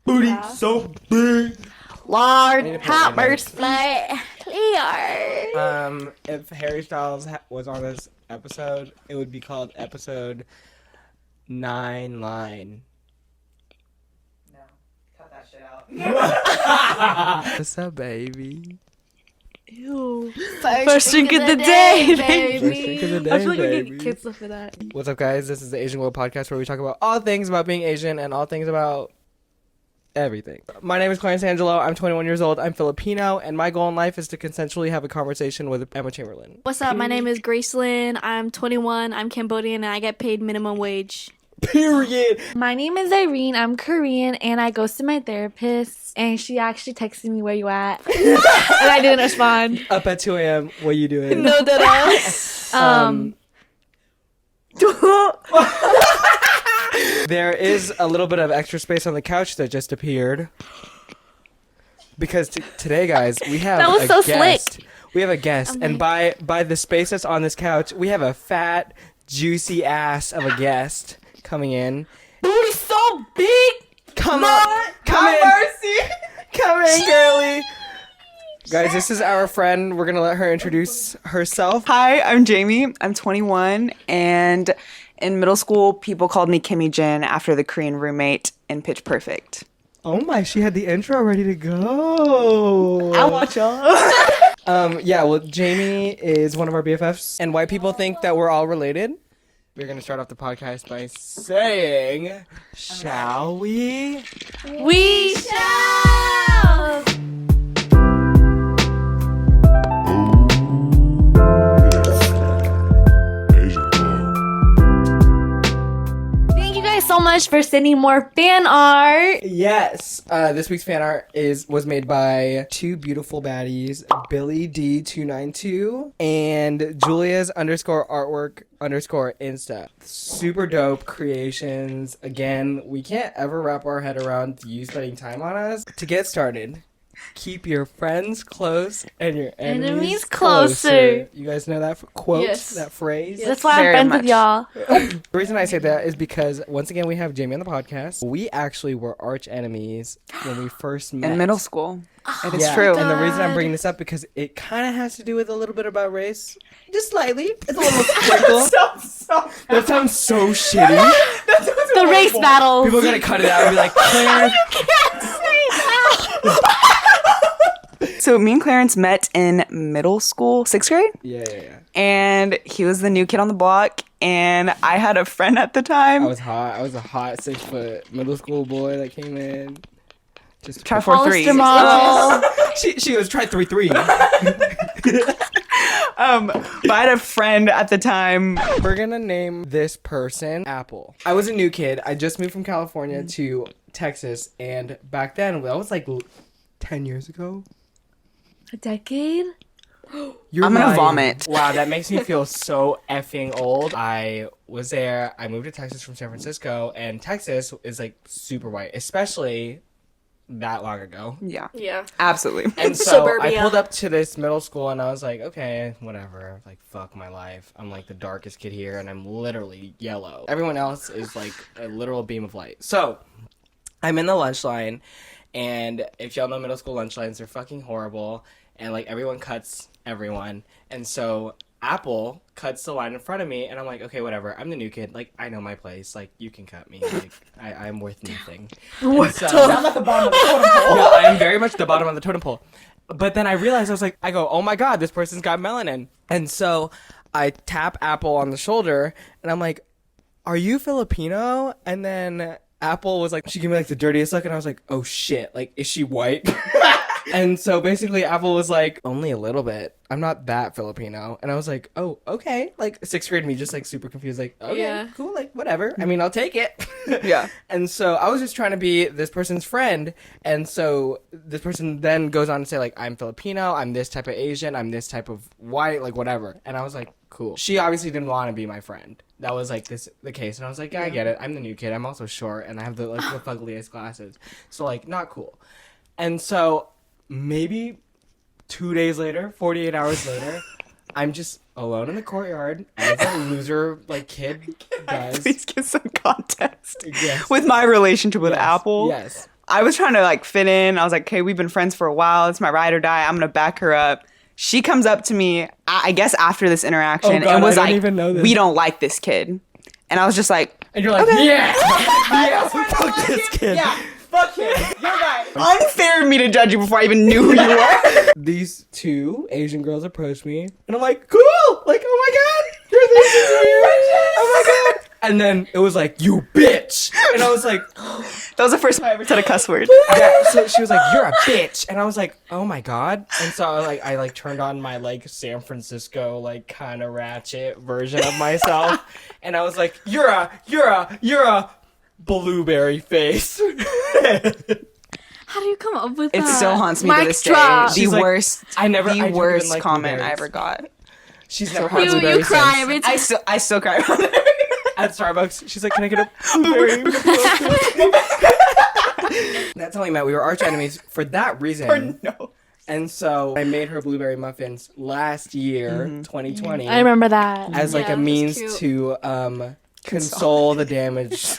Booty so big. Lord, have mercy, clear. If Harry Styles was on this episode, it would be called episode 9 Line. No, cut that shit out. What's up, baby? Ew. First drink of the day, baby. First drink of the day, I feel like we baby. get kids for that. What's up, guys? This is the Asian World Podcast where we talk about all things about being Asian and all things about everything. My name is Clarence Angelo. I'm 21 years old. I'm Filipino, and my goal in life is to consensually have a conversation with Emma Chamberlain. What's up? My name is Gracelyn. I'm 21. I'm Cambodian, and I get paid minimum wage. Period. My name is Irene. I'm Korean, and I go to my therapist, and she actually texted me where you at, and I didn't respond. Up at 2 a.m. What are you doing? No, that There is a little bit of extra space on the couch that just appeared. Because today, guys, we have That was a so guest. slick. We have a guest. And by the space that's on this couch, we have a fat, juicy ass of a guest coming in. booty so big. Come on. Come in. Mercy. Come in, girly. Guys, this is our friend. We're going to let her introduce herself. Hi, I'm Jamie. I'm 21, and in middle school, people called me Kimmy Jin after the Korean roommate in Pitch Perfect. Oh my, she had the intro ready to go. I'll watch y'all. Yeah, well, Jamie is one of our BFFs, and white people think that we're all related. We're gonna start off the podcast by saying, shall we? We shall. Thank you guys so much for sending more fan art. Yes. This week's fan art was made by two beautiful baddies, Billy D292 and Julia's _artwork _Insta. Super dope creations. Again, we can't ever wrap our head around you spending time on us. To get started, keep your friends close and your enemies closer. You guys know that quote, Yes. that phrase? That's why Very I'm friends much. with y'all. The reason I say that is because, once again, we have Jamie on the podcast. We actually were arch enemies when we first met. In middle school. It is Yeah, true. and the reason I'm bringing this up because it kind of has to do with a little bit about race. Just slightly. It's a little sprinkle. That sounds so shitty. The race battles. People are going to cut it out and be like, Clarence. So me and Clarence met in middle school, 6th grade, Yeah. and he was the new kid on the block, and I had a friend at the time. I was hot. I was a hot 6-foot middle school boy that came in. Just Try 4-3. Hollister model. She was try 3-3. But I had a friend at the time. We're gonna name this person Apple. I was a new kid. I just moved from California to Texas, and back then, that was like 10 years ago. A decade? You're I'm gonna lying. vomit. Wow, that makes me feel so effing old. I was there. I moved to Texas from San Francisco, and Texas is like super white, especially that long ago. Yeah, Yeah. absolutely. And so I Suburbia. pulled up to this middle school, and I was like, okay, whatever. Like, fuck my life. I'm like the darkest kid here, and I'm literally yellow. Everyone else is like a literal beam of light. So I'm in the lunch line, and if y'all know middle school lunch lines, they're fucking horrible, and like everyone cuts everyone. And so Apple cuts the line in front of me, and I'm like, okay, whatever. I'm the new kid. Like, I know my place. Like, you can cut me. Like, I'm worth nothing. And so, I'm at the bottom of the totem pole. yeah, I am very much the bottom of the totem pole. But then I realized, I go, oh my God, this person's got melanin. And so I tap Apple on the shoulder, and I'm like, are you Filipino? And then Apple was like, she gave me like the dirtiest look, and I was like, oh shit, like, is she white? And so basically Apple was like, only a little bit. I'm not that Filipino. And I was like, oh, okay. Like 6th grade me just like super confused, like, okay, Yeah. cool, like whatever. I mean, I'll take it. Yeah. And so I was just trying to be this person's friend. And so this person then goes on to say like, I'm Filipino, I'm this type of Asian, I'm this type of white, like whatever. And I was like, cool. She obviously didn't want to be my friend. That was like the case. And I was like, yeah, I get it. I'm the new kid. I'm also short, and I have the fuggliest glasses. So like, not cool. And so maybe 2 days later, 48 hours later, I'm just alone in the courtyard as a loser like kid does. Please give some context. Yes. With my relationship with Yes. Apple. Yes. I was trying to like fit in. I was like, okay, we've been friends for a while. It's my ride or die. I'm gonna back her up. She comes up to me, I guess after this interaction, Oh, God, and was I don't like, even know this. we don't like this kid. And I was just like, And you're like, okay. yes, yes, fuck this kid. yeah, fuck him. You're right. Unfair of me to judge you before I even knew who you were. These two Asian girls approached me, and I'm like, cool, like, oh my god, you're this is weird. Oh my god. And then it was like, you bitch, and I was like, That was the first time I ever said a cuss word. yeah. So she was like, you're a bitch, and I was like, oh my god. And so I turned on my like San Francisco like kind of ratchet version of myself, and I was like, you're a blueberry face. How do you come up with It that? still haunts me to Mic this drop. day. She's The like, worst. I don't The even worst like comment I blueberries. ever got. She's never hard had to You blueberry cry since. every time. I still cry about it. At Starbucks. She's like, can I get a blueberry? That's how we met. We were arch enemies for that reason. No. And so I made her blueberry muffins last year, 2020, I remember that. as like Yeah, a it was means cute. to console the damage,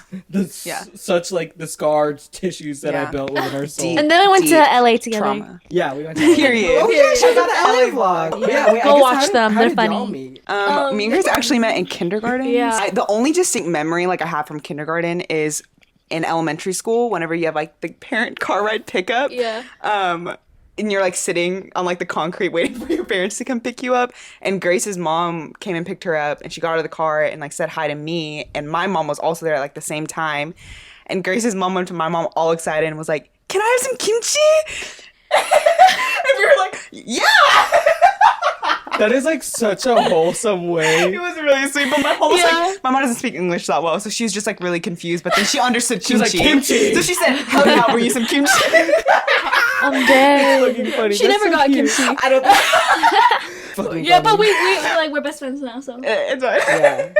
Yeah. such like the scarred tissues that I Yeah. built within her soul. Deep. And then we went to Deep LA together. Trauma. Yeah, we went to Period. Oh yeah, she got an LA vlog. Yeah, wait, I Go guess watch how them. how They're did funny. y'all meet? Me and Grace actually met in kindergarten. Yeah. The only distinct memory like I have from kindergarten is in elementary school. Whenever you have like the parent car ride pickup. Yeah. And you're like sitting on like the concrete waiting for your parents to come pick you up. And Grace's mom came and picked her up, and she got out of the car and like said hi to me. And my mom was also there at like the same time. And Grace's mom went to my mom all excited and was like, "Can I have some kimchi?" And we were like, "Yeah." That is like such a wholesome way. It was really sweet, but my mom was like, my mom doesn't speak English that well, so she was just like really confused. But then she understood She was kimchi. like, kimchi. So she said, "Hell yeah, bring you some kimchi." I'm dead. Fucking funny. She That's never so got cute. kimchi. I don't. Fucking Yeah, but funny. we're best friends now, so. It's fine. Yeah.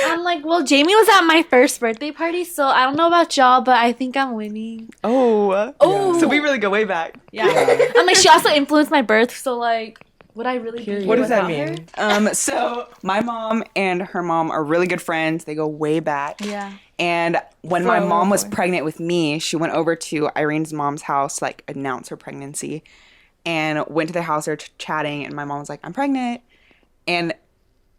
I'm like, well, Jamie was at my first birthday party, so I don't know about y'all, but I think I'm winning. Oh. Oh. So we really go way back. Yeah. I'm like, she also influenced my birth, so like, would I really be here What does that without her? mean? So my mom and her mom are really good friends. They go way back. Yeah. And when my mom was pregnant with me, she went over to Irene's mom's house, like announce her pregnancy, and went to their house. They're chatting, and my mom was like, "I'm pregnant," and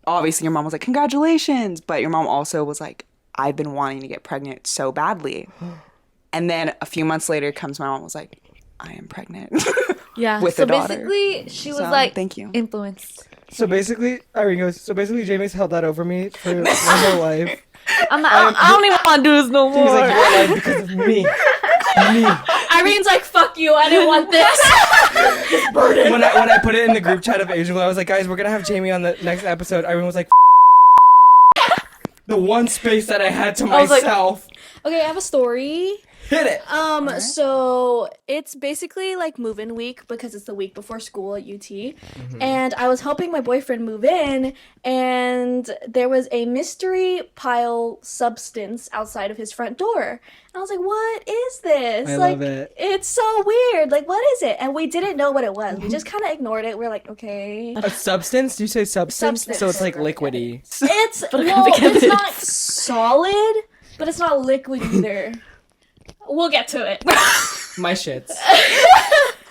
obviously your mom was like, "Congratulations," but your mom also was like, "I've been wanting to get pregnant so badly," and then a few months later comes my mom was like, "I am pregnant." Yeah. With so a daughter. basically, she was So, like, thank you. influenced. So basically, Irene goes, so basically Jamie's held that over me for my whole life. I'm not, I don't even want to do this no He's more. like, you're alive because of me. Me. Irene's like, fuck you, I didn't want this. When I put it in the group chat of Angelo, I was like, guys, we're going to have Jamie on the next episode. Irene was like, the one space that I had to was like- myself. Okay, I have a story. Hit it. So it's basically like move-in week because it's the week before school at UT. And I was helping my boyfriend move in, and there was a mystery pile substance outside of his front door. And I was like, what is this? I like, love it. It's so weird. Like, what is it? And we didn't know what it was. We just kind of ignored it. We're like, okay. A substance? Do you say substance? Substance. So it's like liquidy. It's, well, it's not solid, but it's not liquid either. We'll get to it. My shits.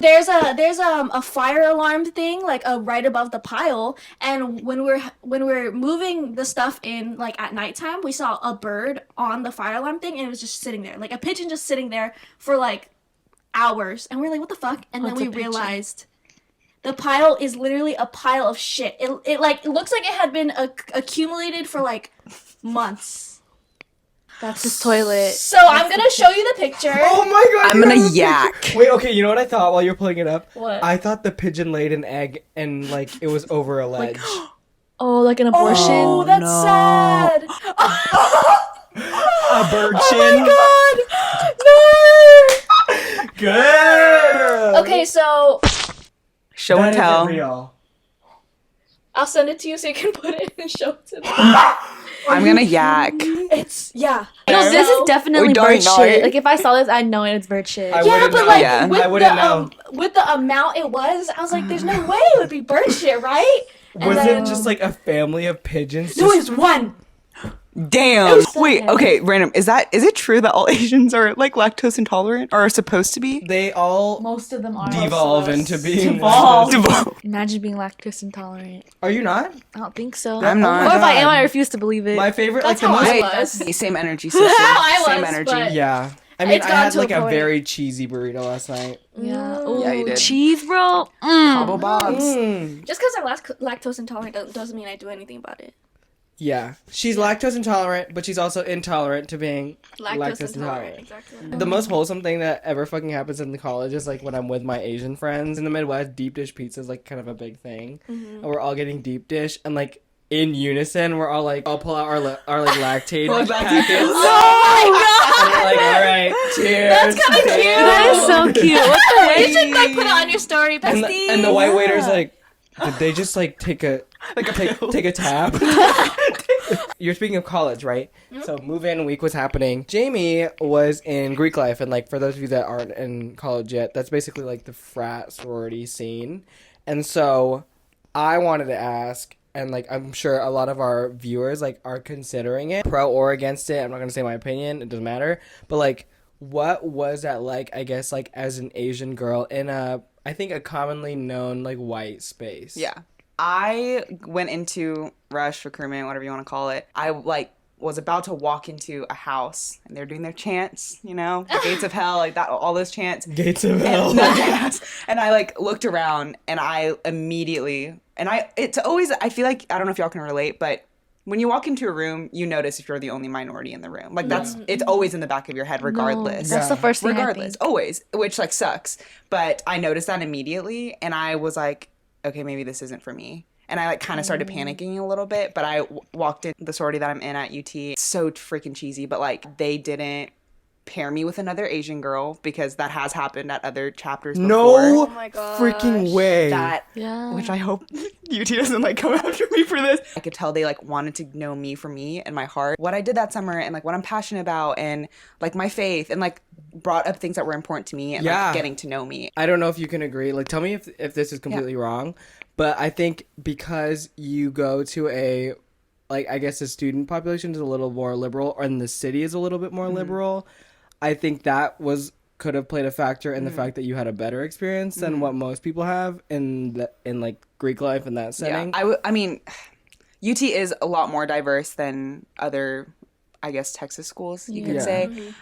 There's a fire alarm thing like right above the pile, and when we're moving the stuff in like at nighttime, we saw a bird on the fire alarm thing, and it was just sitting there, like a pigeon just sitting there for like hours, and we're like, what the fuck? And What's then a we pigeon? realized the pile is literally a pile of shit. It looks like it had been accumulated for like months. That's his toilet. So I'm gonna show you the picture. Oh my god. I'm you gonna have a yak. picture. Wait, okay, you know what I thought while you're pulling it up? What? I thought the pigeon laid an egg and like it was over a ledge. Oh, like an abortion? Oh, that's no. sad. A bird Oh chin. my god! No. Good. Okay, so Show That and isn't tell. real. I'll send it to you so you can put it and show it to them. I'm gonna yak. It's yeah. No, this is definitely We don't bird know shit. it. Like, if I saw this, I'd know it's bird shit. I Yeah, wouldn't but know. like Yeah. with I wouldn't the know. with the amount it was, I was like, "There's no way it would be bird shit, right?" And Was then, it just like a family of pigeons? No, Just, it's one. Damn. so Wait, good. okay, random. Is it true that all Asians are like lactose intolerant or are supposed to be? They all Most of them are. devolve into being Devolve. Imagine being lactose intolerant. Are you not? I don't think so. I'm not. Or if I am, God. I refuse to believe it. My favorite, That's like the how most. I Wait, was. that's me. Same energy, sister. I Same was, energy. but- Yeah. I mean, It's I gotten had to like a a point. very cheesy burrito last night. yeah. Mm. Ooh, Yeah, you did. cheese, bro. Cabo Bob's. Just because I'm lactose intolerant doesn't mean I do anything about it. Yeah. She's lactose intolerant, but she's also intolerant to being lactose intolerant. Exactly. The most wholesome thing that ever fucking happens in the college is like when I'm with my Asian friends in the Midwest, deep dish pizza is like kind of a big thing. And we're all getting deep dish and like in unison, we're all like, I'll pull out our like lactate packets. And we're like, all right, cheers. That's kind of cute. That is so cute. What the You should like put it on your story, And bestie. the white waiter's like, did they just like take a tap? You're speaking of college, right? So move-in week was happening. Jamie was in Greek life, and like for those of you that aren't in college yet, that's basically like the frat sorority scene. And so I wanted to ask, and like I'm sure a lot of our viewers like are considering it, pro or against it. I'm not gonna say my opinion; it doesn't matter. But like, what was that like? I guess like as an Asian girl in I think a commonly known like white space. Yeah. I went into rush recruitment, whatever you want to call it. I like was about to walk into a house and they're doing their chants, you know, the gates of hell, like that, all those chants. Gates of hell. And I like looked around and I immediately, it's always, I feel like, I don't know if y'all can relate, but when you walk into a room, you notice if you're the only minority in the room. Like it's always in the back of your head regardless. No, that's the first thing Regardless, I think. always, which like sucks. But I noticed that immediately and I was like, okay, maybe this isn't for me. And I like kind of started panicking a little bit, but I walked in the sorority that I'm in at UT. It's so freaking cheesy, but like they didn't pair me with another Asian girl because that has happened at other chapters before. No my gosh. freaking way. That, Yeah. which I hope UT doesn't like come after me for this. I could tell they like wanted to know me for me and my heart, what I did that summer and like what I'm passionate about and like my faith and like brought up things that were important to me and Yeah. like getting to know me. I don't know if you can agree. Like, tell me if this is completely wrong, but I think because you go to a, like, I guess the student population is a little more liberal, and the city is a little bit more liberal. I think that could have played a factor in the fact that you had a better experience than what most people have in like Greek life in that setting. I mean, UT is a lot more diverse than other, I guess, Texas schools, you could Yeah. say.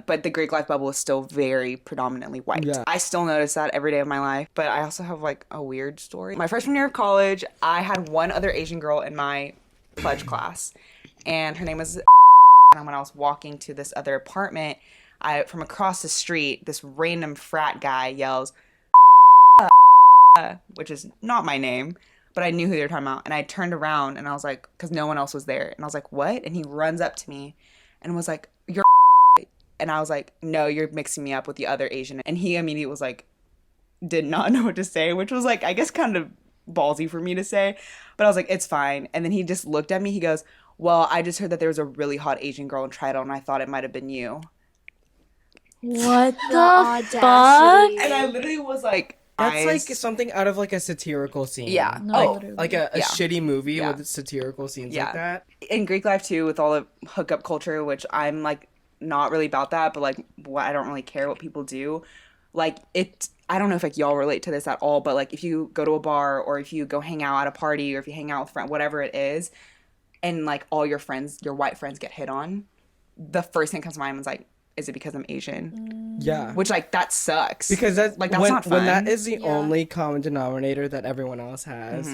But the Greek life bubble is still very predominantly white. Yeah. I still notice that every day of my life, but I also have like a weird story. My freshman year of college, I had one other Asian girl in my pledge class, and her name was. And when I was walking to this other apartment, from across the street, this random frat guy yells, which is not my name, but I knew who they were talking about. And I turned around and I was like, because no one else was there. And I was like, what? And he runs up to me and was like, you're. And I was like, no, you're mixing me up with the other Asian. And he immediately was like, did not know what to say, which was like, I guess kind of ballsy for me to say. But I was like, it's fine. And then he just looked at me. He goes, well, I just heard that there was a really hot Asian girl in Triton, and I thought it might have been you. What the audacity. fuck? And I literally was like, That's like something out of like a satirical scene. Yeah. No, Oh, literally. Like a Yeah. shitty movie Yeah. with satirical scenes Yeah. like that. in Greek life too, with all the hookup culture, which I'm like not really about that, but like I don't really care what people do. Like I don't know if like y'all relate to this at all, but like if you go to a bar or if you go hang out at a party or if you hang out with friends, whatever it is, and like all your friends, your white friends get hit on, the first thing that comes to mind is like, is it because I'm Asian? Yeah. Which like that sucks. Because that's like that's when, not fun. when that is the Yeah. only common denominator that everyone else has,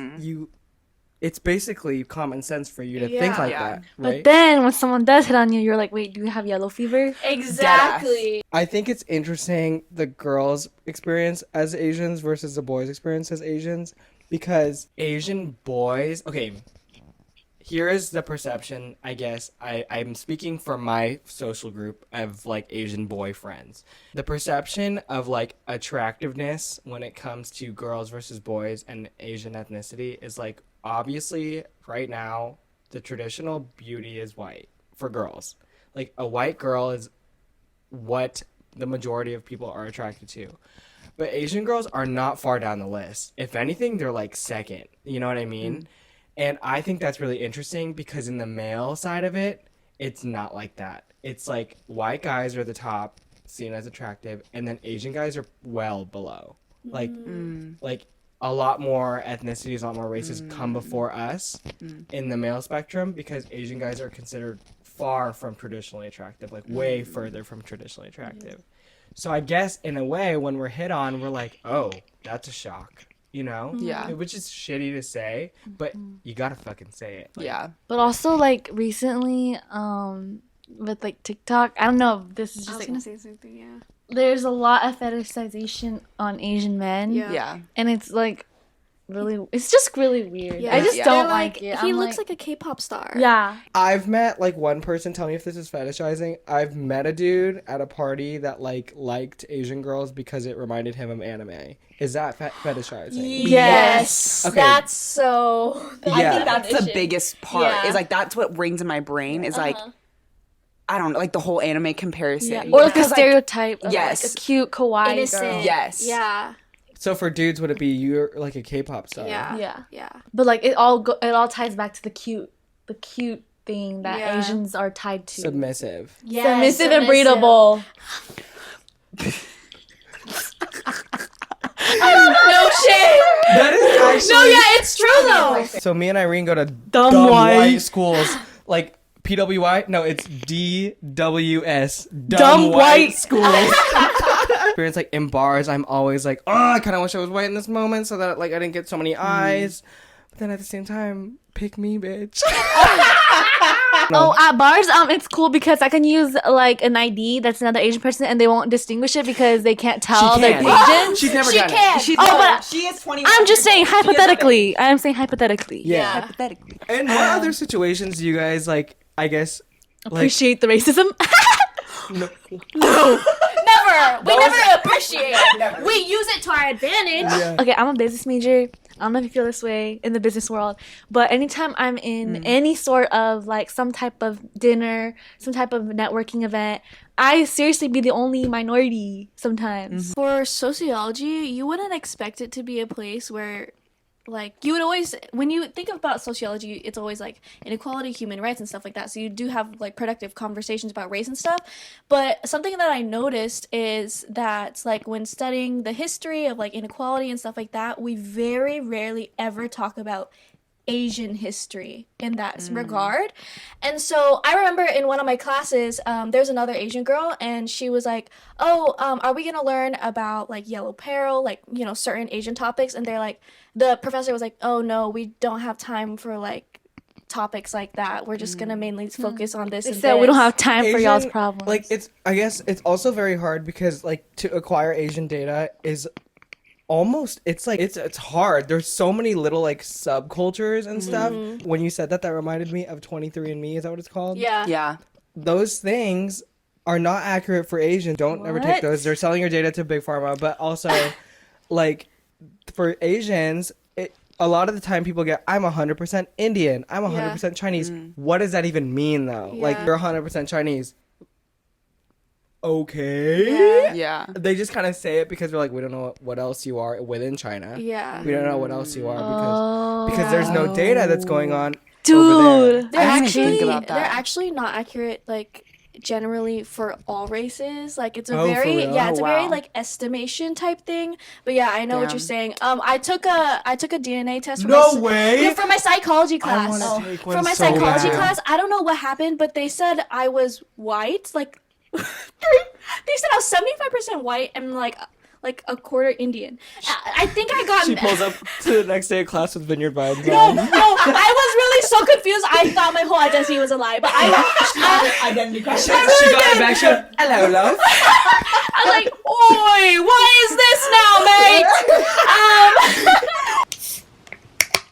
it's basically common sense for you to think like Yeah. that, But right? then when someone does hit on you, you're like, wait, do you have yellow fever? Exactly. I think it's interesting the girls' experience as Asians versus the boys' experience as Asians, because Asian boys, okay, here is the perception, I guess. I'm speaking for my social group of like Asian boy friends. The perception of like attractiveness when it comes to girls versus boys and Asian ethnicity is like, obviously right now the traditional beauty is white for girls. Like a white girl is what the majority of people are attracted to. But Asian girls are not far down the list. If anything, they're like second. You know what I mean? And I think that's really interesting because in the male side of it, it's not like that. It's like white guys are the top, seen as attractive, and then Asian guys are well below. Like a lot more ethnicities, a lot more races come before us in the male spectrum because Asian guys are considered far from traditionally attractive, like way further from traditionally attractive. So I guess in a way, when we're hit on, we're like, oh, that's a shock. You know? Yeah. Which is shitty to say, but you gotta fucking say it. Like, Yeah. But also, like, recently, with, like, TikTok, I don't know if this is I just, was like, gonna say something, yeah. there's a lot of fetishization on Asian men. Yeah. Yeah. And it's, like, it's just really weird. Yeah. I just Yeah. don't They're like it. He I'm looks like a K-pop star. Yeah. I've met, like, one person, tell me if this is fetishizing. I've met a dude at a party that, like, liked Asian girls because it reminded him of anime. Is that fetishizing? Yes. Okay. That's so. I Yeah. think that's the Definition. biggest part. Yeah. Is like that's what rings in my brain is like I don't know, like the whole anime comparison. Yeah. Or, like, a Because, stereotype of, yes. like, a cute, kawaii Innocent. girl. Yes. Yeah. So for dudes, would it be you're, like, a K-pop star? Yeah. Yeah. Yeah. But, like, it all ties back to the cute thing that Yeah. Asians are tied to. Submissive. Yes, Submissive and breedable. No shit. That is actually... No, yeah, it's true though. So me and Irene go to Dumb dumb white. white schools. Like, PWI? No, it's DWS. Dumb white. schools. Experience, like, in bars, I'm always like, oh, I kind of wish I was white in this moment so that, like, I didn't get so many eyes. But then at the same time, pick me, bitch. Oh, at bars, it's cool because I can use, like, an ID that's another Asian person and they won't distinguish it because they can't tell She they're can. Asian. She's never She done can. it. She's but she is 21. I'm just saying She is hypothetically. I am saying hypothetically. Yeah. hypothetically. And what other situations do you guys, like, I guess, like... Appreciate the racism. No. Never. We never appreciate it. We use it to our advantage. Yeah. Okay, I'm a business major. I don't know if you feel this way in the business world, but anytime I'm in any sort of, like, some type of dinner, some type of networking event, I seriously be the only minority sometimes. For sociology, you wouldn't expect it to be a place where, like, you would always, when you think about sociology, it's always like inequality, human rights, and stuff like that. So you do have, like, productive conversations about race and stuff. But something that I noticed is that, like, when studying the history of, like, inequality and stuff like that, we very rarely ever talk about Asian history in that regard. And so I remember in one of my classes, there's another Asian girl and she was like, oh, are we gonna learn about, like, yellow peril, like, you know, certain Asian topics? And they're like, the professor was like, oh no, we don't have time for, like, topics like that. We're just gonna mainly focus on this They and said this. we don't have time for y'all's Asian- problems. Like, I guess it's also very hard because, like, to acquire Asian data is almost, it's like, it's hard. There's so many little, like, subcultures and stuff. When you said that reminded me of 23andMe. Is that what it's called? Yeah. Yeah. Those things are not accurate for Asian. Don't ever take What? those. They're selling your data to Big Pharma. But also, like, for Asians, a lot of the time people get, I'm 100% Indian. I'm 100% Chinese. What does that even mean, though? Like, Yeah. you're 100% Chinese. Okay. Yeah. They just kind of say it because they're like, we don't know what else you are within China. Yeah. We don't know what else you are because there's no data that's going on over there. Dude. They're I didn't think actually about that. they're actually not accurate, like, generally for all races. Like, it's a Oh, for very real? it's Oh, a very, wow. like, estimation type thing. But yeah, I know what you're Damn. saying. I took a DNA test for No my way! yeah, for my psychology class. wanna take one For my so psychology bad. class, I don't know what happened, but they said I was white. Like, they said I was 75% white and like a quarter Indian. I think I got She pulls up to the next day of class with Vineyard Vibes No, on. I was really so confused. I thought my whole identity was a lie, but I Identity question. She got it back. She went, hello, love. I was like, oi, what is this now, mate?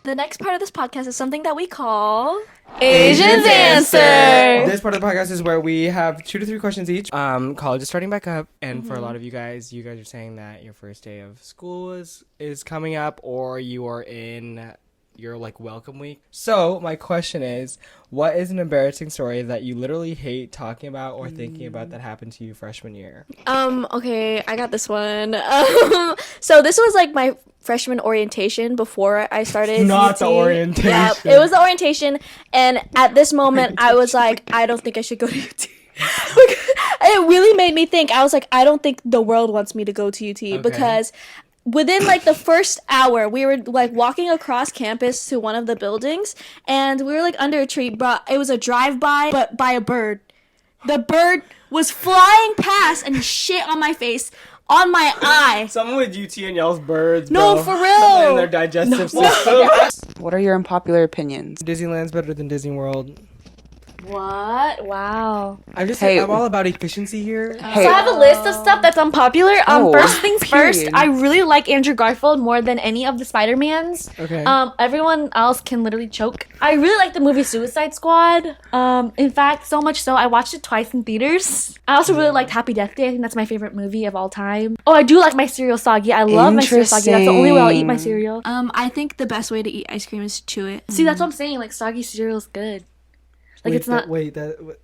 The next part of this podcast is something that we call Asians answer. This part of the podcast is where we have 2 to 3 questions each. College is starting back up, and for a lot of you guys are saying that your first day of school is coming up, or you are in your, like, welcome week. So my question is, what is an embarrassing story that you literally hate talking about or thinking about that happened to you freshman year? Okay, I got this one. So this was, like, my freshman orientation before I started. Not the UT. orientation. Yeah, it was the orientation, and at this moment, I was like, I don't think I should go to UT. It really made me think. I was like, I don't think the world wants me to go to UT because within like the first hour, we were like walking across campus to one of the buildings, and we were like under a tree, but it was a drive-by, but by a bird. The bird was flying past and shit on my face, on my eye. Someone with UT and yells birds. No, bro. for real. In their digestive system. What are your unpopular opinions? Disneyland's better than Disney World. What? Wow. I'm all about efficiency here. Hey, So I have a list of stuff that's unpopular. Oh, First things first, period. I really like Andrew Garfield more than any of the Spider-Mans. Okay. Everyone else can literally choke. I really like the movie Suicide Squad. In fact, so much so I watched it twice in theaters. I also really liked Happy Death Day. I think that's my favorite movie of all time. Oh, I do like my cereal soggy. I love my cereal soggy. That's the only way I'll eat my cereal. I think the best way to eat ice cream is to chew it. See, that's what I'm saying. Like soggy cereal is good. Like it's not. What? I'm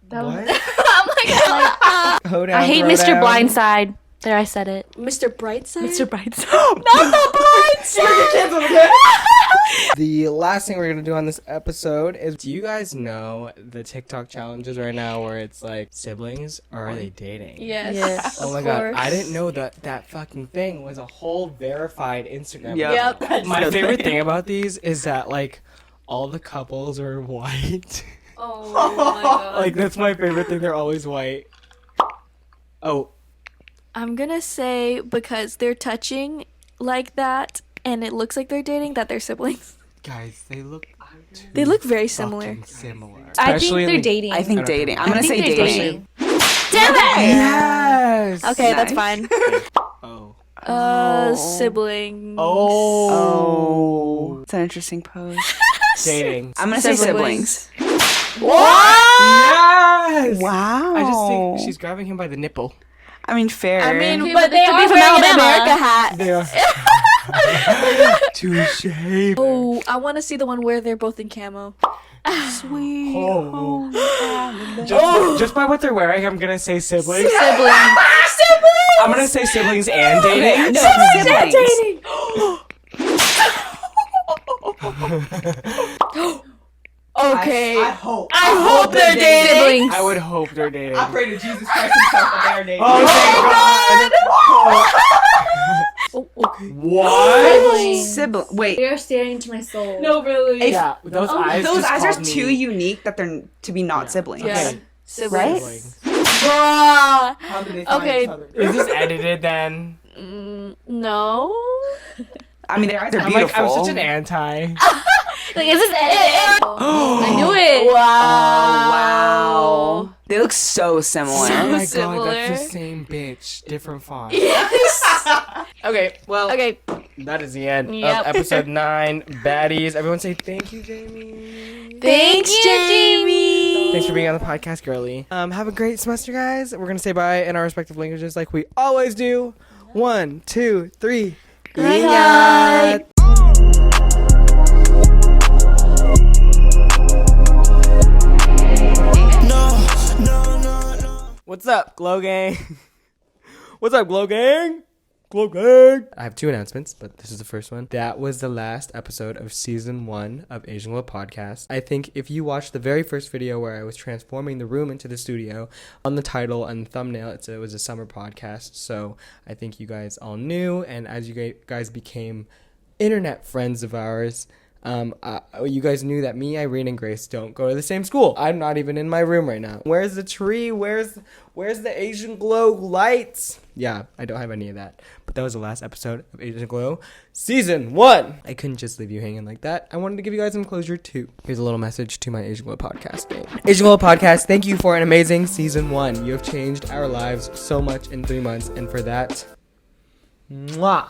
Hold I down, hate throw Mr. down. Blindside. There, I said it. Mr. Brightside? Mr. Brightside. Not the Blindside. The last thing we're gonna do on this episode is, do you guys know the TikTok challenges right now where it's like siblings or are they dating? Yes. Yes. Oh my god, I didn't know that fucking thing was a whole verified Instagram. Yep. My favorite thing about these is that like all the couples are white. Oh my god. Like that's my favorite thing. They're always white. Oh, I'm gonna say because they're touching like that and it looks like they're dating that they're siblings. guys, they look very similar. fucking similar. I think Especially in they're the- dating. I think dating. I'm gonna say think they're dating. Damn it! Yes. Okay, that's Nice. fine. Oh. Siblings. Oh. It's an interesting pose. Dating. I'm gonna say siblings. Yes. Wow. I just think she's grabbing him by the nipple. I mean, fair. I mean, Okay, but but they could are be from wearing an Alabama. America hat. They are. Touche. Oh, I want to see the one where they're both in camo. Sweet. Oh. Just by what they're wearing, I'm gonna say siblings. Siblings. I'm gonna say siblings and dating. No, siblings. Okay. I hope. I hope they're dating. Siblings. I would hope they're dating. I pray to Jesus Christ himself that they are dating. Oh, thank God. What? Sibling. Wait. They're staring into my soul. No, really. Yeah, those eyes. Those just eyes are called me- too unique that they're to be not siblings. Yeah. Okay. Siblings. Siblings. Bruh. How do they find Okay. each other? Is this edited then? No. I mean, their eyes are I'm beautiful. like, I'm such an anti. Like, is this edited? I knew it. Oh, wow. They look so similar. Oh my similar. god, that's the same bitch, different font. Yes. Okay, well, Okay. that is the end Yep. of episode 9, Baddies. Everyone say thank you, Jamie. Thanks, Jamie. Thanks for being on the podcast, girly. Have a great semester, guys. We're gonna say bye in our respective languages like we always do. 1, 2, 3. Ingat. What's up, Glow Gang? What's up, Glow Gang? Glow Gang! I have 2 announcements, but this is the first one. That was the last episode of season 1 of Asian Glow Podcast. I think if you watched the very first video where I was transforming the room into the studio, on the title and thumbnail, it was a summer podcast. So I think you guys all knew, and as you guys became internet friends of ours, you guys knew that me, Irene, and Grace don't go to the same school. I'm not even in my room right now. Where's the tree? Where's the Asian Glow lights? Yeah, I don't have any of that. But that was the last episode of Asian Glow Season 1. I couldn't just leave you hanging like that. I wanted to give you guys some closure too. Here's a little message to my Asian Glow podcast gang. Asian Glow podcast, thank you for an amazing Season 1. You have changed our lives so much in 3 months, and for that, mwah.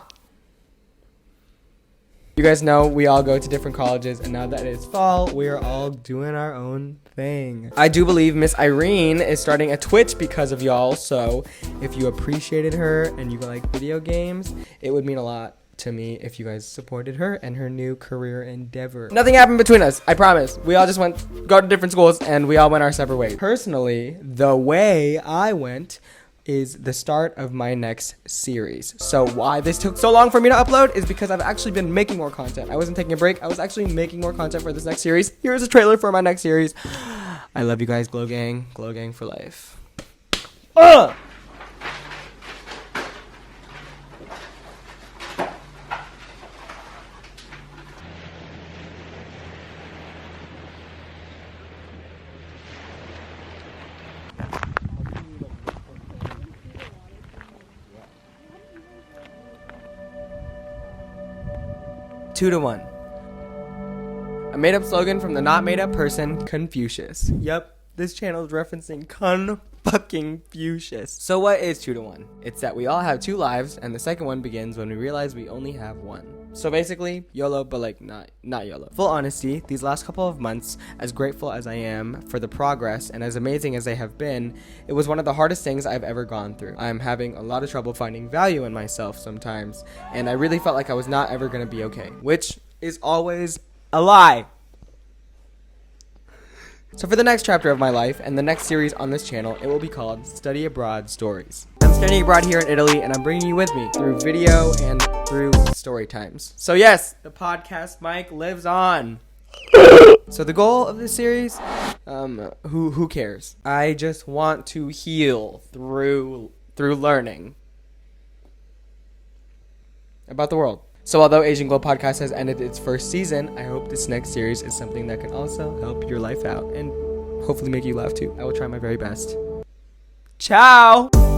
You guys know we all go to different colleges, and now that it is fall, we are all doing our own thing. I do believe Miss Irene is starting a Twitch because of y'all, so if you appreciated her and you like video games, it would mean a lot to me if you guys supported her and her new career endeavor. Nothing happened between us, I promise. We all just go to different schools, and we all went our separate ways. Personally, the way I went is the start of my next series. So why this took so long for me to upload is because I've actually been making more content. I wasn't taking a break. I was actually making more content for this next series. Here's a trailer for my next series. I love you guys, Glow Gang. Glow Gang for life. 2 to 1. A made-up slogan from the not made-up person, Confucius. Yep, this channel is referencing Confucius. So what is 2 to 1? It's that we all have 2 lives, and the second one begins when we realize we only have one. So basically, YOLO, but like not YOLO. Full honesty, these last couple of months, as grateful as I am for the progress and as amazing as they have been, it was one of the hardest things I've ever gone through. I'm having a lot of trouble finding value in myself sometimes, and I really felt like I was not ever gonna be okay, which is always a lie. So for the next chapter of my life and the next series on this channel, it will be called Study Abroad Stories. I'm studying abroad here in Italy, and I'm bringing you with me through video and through story times. So yes, the podcast mic lives on. So the goal of this series, who cares? I just want to heal through learning about the world. So although Asian Glow Podcast has ended its first season, I hope this next series is something that can also help your life out and hopefully make you laugh too. I will try my very best. Ciao!